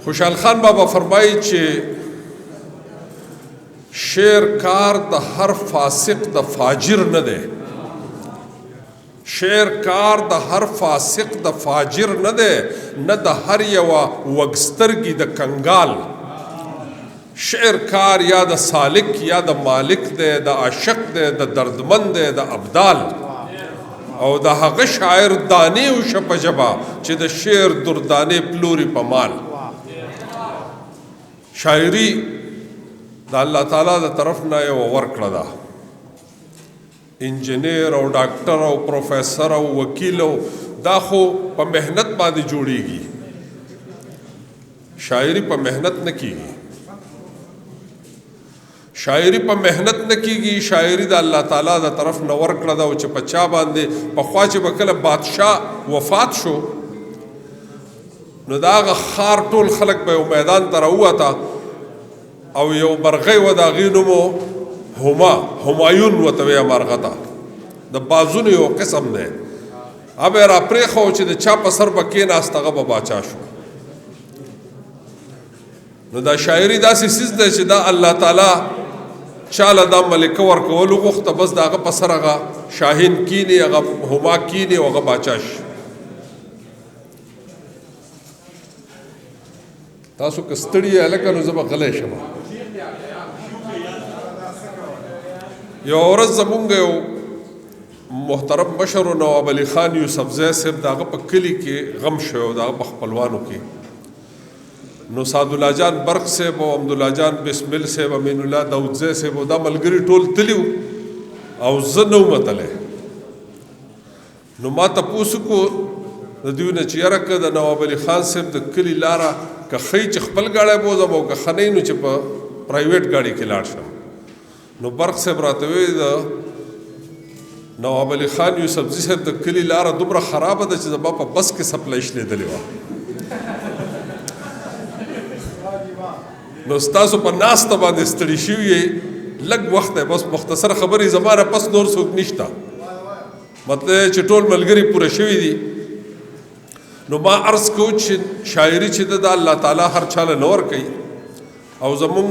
خوشحال خان بابا فرمایي چې شعر کار د هر فاسق د فاجر نه دی. شعر کار د هر فاسق د فاجر نه دی، نه د هر یوه وګسترګي د کنګال. شعر کار یا د سالک یا د مالک دی، د عاشق دی، د دردمند دی، د ابدال او د هغه شاعر دانې وشه په ژبه چې د شعر دردانې پلوري په مال. شاعري د الله تعالی د طرف نه یو ورکړه ده. انجینیر او ډاکټر او پروفیسر او وکیل او دا خو په محنت باندې جوړیږي. شاعري په محنت نه کیږي. شاعري په محنت نه کیږي. شاعري د الله تعالی د طرف نه ورکړه ده. او چې په چا باندې پخوا چې به کله بادشاه وفات شو نو د هغه ښار ټول خلک به یو میدان ته راووته او یو مرغۍ وه، د هغې نوم و همایون ورته وایي. مرغه ته د بازونو یو قسم دی. هغه یې راپرېښو چې د چا په سر به کېناست هغه به باچا شو. نو دا شاعري داسې څیز دی چې دا الله تعالی چاله دا ملکه ورکولو غوښته، بس د هغه په سر هغه شاهین کیني، هغه هما کیني او هغه باچا شي. تاسو که ستړي یې هلکه نو زه به غلی شم. یو ورځ زمونږ یو محترم مشر نواب علي خان یوسفزی صاحب د هغه په کلي کې غم شوی و، د هغه په خپلوانو کې. نو سعدالله جان برق صاحب او عبدالله جان بسمل صاحب، امین الله داودزی صاحب او دا ملګري ټول تلي وو او زه نه وم تلی. نو ما تپوس وکړو د دوی نه چې یاره که د نواب علي خان صاحب د کلي لاره که ښایي چې خپل ګاډی بوځم او که ښه نه نو چې په پرایویټ ګاډي کې لاړ شم. نو برق صاحب راته وایي د نواب علي خان یوسفزي صاحب د کلي لاره دومره خرابه ده چې زما په بس کې سپلی شلېدلې وه. نو ستاسو په ناسته باندې ستړي شوي یې، لږ وخت دی، بس مختصر خبرې زما نه پس نور څوک نشته. مطلب چې ټول ملګري پوره شوي دي. نو ما عرض کو چې شاعري چې ده د الله تعالی هر چاله نه ورکوي. او زمونږ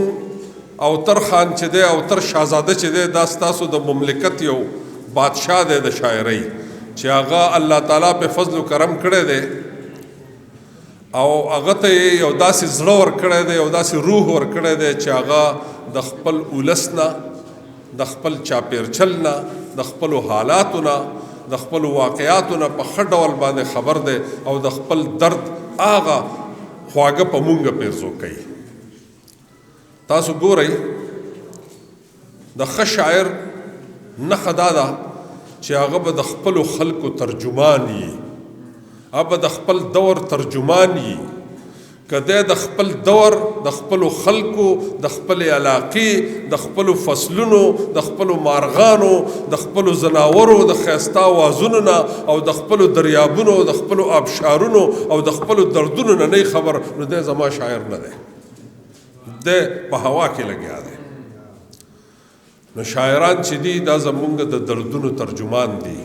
اوتر خان چې دی، اوتر شاهزاده چې دی، دا ستاسو د مملکت یو بادشاه دی د شاعرۍ چې هغه الله تعالی په فضل و کرم کړی دی او هغه ته یې یو داسې زړه ورکړی دی، یو داسې روح ورکړی دی چې هغه د خپل ولس نه، د خپل چاپېرچل نه، د خپلو حالاتو نه، د خپلو واقعاتو نه په ښه ډول باندې خبر دی او د خپل درد هغه خواږه په مونږه پیرزو کوي. تاسو ګورئ د ښه شاعر نښه دا ده چې هغه به د خپلو خلکو ترجمان وي، هغه به د خپل دور ترجمان وي. که دی د خپل دور، د خپلو خلکو، د خپلې علاقې، د خپلو فصلونو، د خپلو مارغانو، د خپلو زناورو، د ښایسته اوازونو نه او د خپلو دریابونو، د خپلو آبشارونو او د خپلو دردونو نه نه خبر، نو دی زما شاعر نه دی، دی په هوا کې لګیا دی. نو شاعران چې دي دا زمونږ د دردونو ترجمان دي،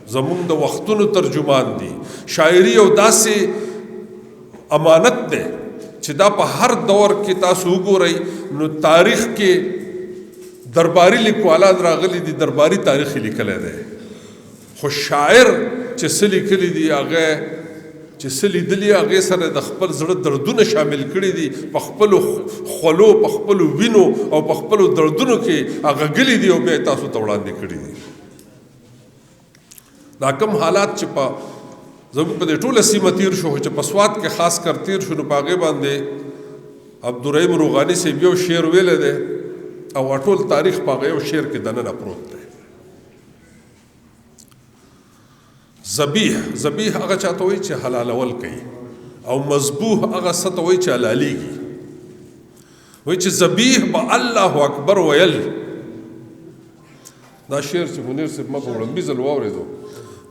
زمونږ د وختونو ترجمان دي. شاعري یو داسې امانت دی چې دا په هر دور کې تاسو وګورئ نو تاریخ کې درباري لیکوالان راغلي دي، درباري تاریخ یې لیکلی دی. خو شاعر چې څه لیکلي دي، هغه چې څه لیدلي هغې سره د خپل زړه دردونه شامل کړي دي، په خپلو خولو، په خپلو وینو او په خپلو دردونو کې هغه غلي دي او بیا یې تاسو ته وړاندې کړي دي. دا کوم حالات چې په زموږ په دې ټوله سیمه تیر شو، چې په سوات کې خاص کر تیر شو، نو په هغې باندې عبدالرحیم روغاني صاحب یو شعر ویلی دی او ټول تاریخ په هغه یو شعر کې دننه پروت دی. ذبیح هغه چاته وایي چې حلالول کوي، او مذبوح هغه څه ته وایي چې حلالېږي. وایي چې ذبیح به الله اکبر ویل. دا شعر چې منیر صاحب ما په وړاندې ځل واورېدو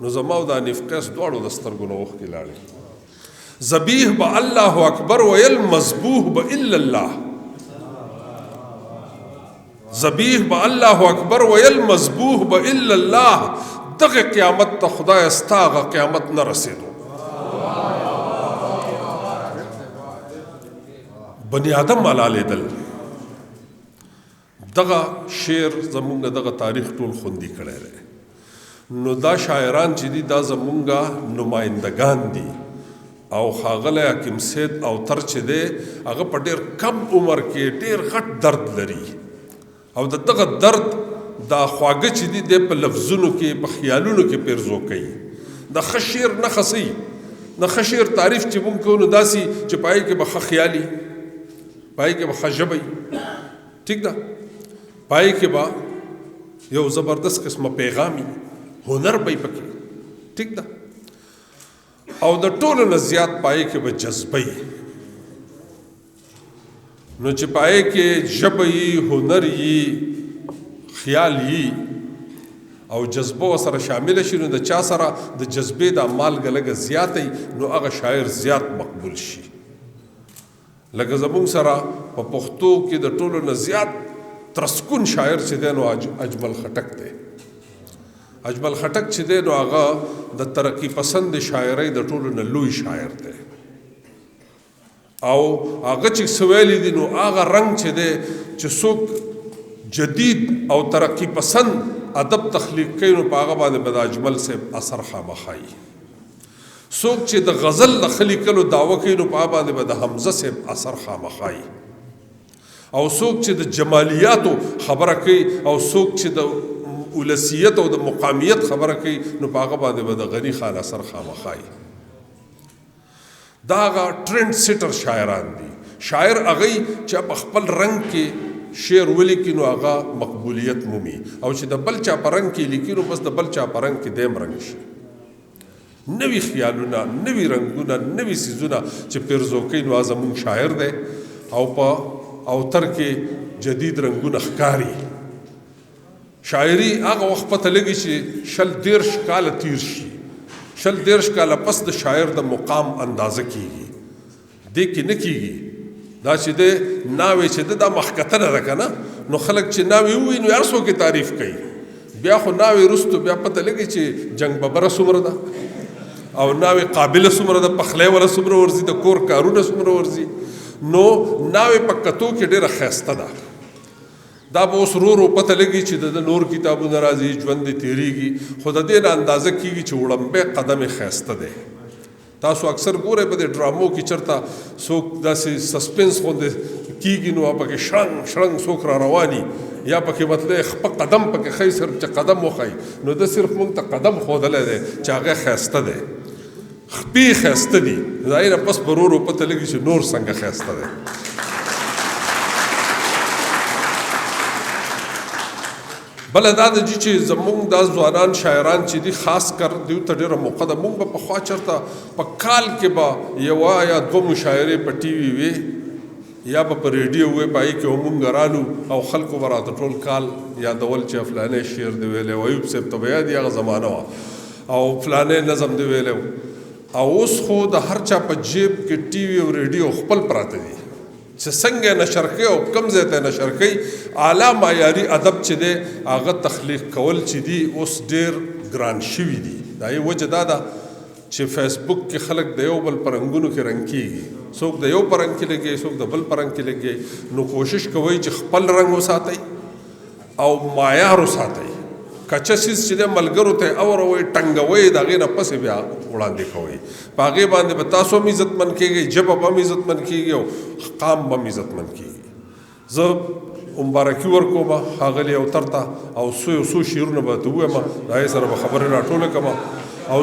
نو زما او د حنیف قیس دواړو د سترګو نه اوښکې لاړې. ذبیح به الله اکبر ویل، مذبوح به الا الله. ذبیح به الله اکبر ویل، مذبوح به الا الله. دغه قیامت ته خدای ستا هغه قیامت نه رسېدو. بني آدم ملالیدل دغه شعر زمونږ دغه تاریخ ټول خوندي کړی دی نو دا شاعران چې دي دا زمونږ نمایندگان دي او ښاغلی حکیم سید اوتر چې دی هغه په ډېر کم عمر کې ډېر غټ درد لري او د دغه درد دا خواږه چې دي دی په لفظونو کې په خیالونو کې پیرزو کوي د ښه شعر نه خسي د ښه شعر تعریف چې مونږ کوو نو داسې چې په هغې کې به ښه خیالي په هغې کې به ښه ژبه ټیک ده په هغې کې به یو زبردست قسمه پیغامي هنر به یې پکې ټیک ده او د ټولو نه زیات په هغې کې به جذبه نو چې په هغې کې ژبه یي هنر یي خیال یي او جذبه سره شامل شي نو د چا سره د جذبې د مالګه لږه زیاته نو هغه شاعر زیات مقبول شي لکه زمونږ سره په پښتو کې د ټولو نه زیات ترسکون شاعر چې دی نو اجمل خټک دی اجمل خټک چې دی نو هغه د ترقی پسند شاعرۍ د ټولو نه لوی شاعر دی او هغه چې څه ویلي دي نو هغه رنګ چې دی چې څوک جدید او ترقی پسند ادب تخلیق کوي نو په هغه باندې به د اجمل صاحب اثر خامخایي څوک چې د غزل د ښه لیکلو دعوه کوي نو په هغه باندې به د حمزه صاحب اثر خامخایي او څوک چې د جمالیاتو خبره کوي او څوک چې د ولسیت او د مقامیت خبره کوي نو په هغه باندې به د غني خان اثر خامخایي دا هغه ټرینډ سیټر شاعران دي شاعر هغه چې په خپل رنګ کې شعر ولیکي نو هغه مقبولیت مومي او چې د بل چا په رنګ کې لیکي نو بس د بل چا په رنګ کې دیم رنګ شي نوي خیالونه نوي رنګونه نوي څیزونه چې پیرزو کوي نو زموږ شاعر دی او په اوتر کې جدید رنګونه ښکاري شاعري هغه وخت پته لګي چې 130 کاله تیر شي 130 کاله پس د شاعر د مقام اندازه کیږي دې کې نه کیږي دا چې د ناوې چې دا مخکتنه ده که نه نو خلک چې ناوې ووایي نو هر څوک یې تعریف کوي بیا خو ناوې وروستو بیا پته لګي چې جنګ ببره څومره ده او ناوې قابله څومره ده پخلی وله څومره ورځي د کور کارونه څومره ورځي نو ناوې په کتو کې ډېره ښایسته ده دا به اوس ورو ورو پته لګي چې د نور کتابونه راځي ژوند یې تېرېږي خو د دې نه اندازه کېږي چې وړمبی قدم یې ښایسته دی تاسو اکثر ګورئ په دې ډرامو کې چېرته څوک داسې سسپنس غوندې کېږي نو پکې شړنګ شړنګ څوک را رواني یا پکې مطلب خپل قدم پکې ښایي صرف چې قدم وښایي نو ده صرف موږ ته قدم ښودلی دی چې هغه ښایسته دی خپې ښایسته دي د هغې نه پس به ورو ورو پته لګي چې نور څنګه ښایسته دی بله دا ده چې زمونږ دا ځوانان شاعران چې دي خاص کر دوی ته ډېره موقع ده مونږ به پخوا چېرته په کال کې به یوه یا دوه مشاعرې په ټي وي وې یا به په ریډیو وې په هغې کې به مونږ رالو او خلکو به راته ټول کال یادول چې فلانی شعر دی ویلی و ایوب صاحب ته به یاد هغه زمانه وه او فلانی نظم دی ویلی او اوس خو د هر چا په جیب کې ټي وي او ریډیو خپل پراته دي چې څنګه نشر کوي او کوم ځای ته نشر کوي اعلی معیاري ادب چې دی هغه تخلیق کول چې دي اوس ډېر ګران شوي دي د هغې وجه دا ده چې فیسبوک کې خلک د یو بل په رنګونو کې رنګ کېږي څوک د یو په رنګ کې لګي څوک د بل په رنګ کې لګي نو کوشش کوئ چې خپل رنګ وساتئ او معیار وساتئ کچه سیز چې د ملګرو ته اوروئ ټنګوئ د هغې نه پسې بیا وړاندې کوئ په هغې باندې به تاسو هم عزتمن کېږئ ژبه به هم عزتمن کېږي او قام به هم عزتمن کېږي زه مبارکي ورکوم ښاغلي اوتر ته او څو شعرونه به ورته ووایم د هغې سره به خبرې راټوله کړم او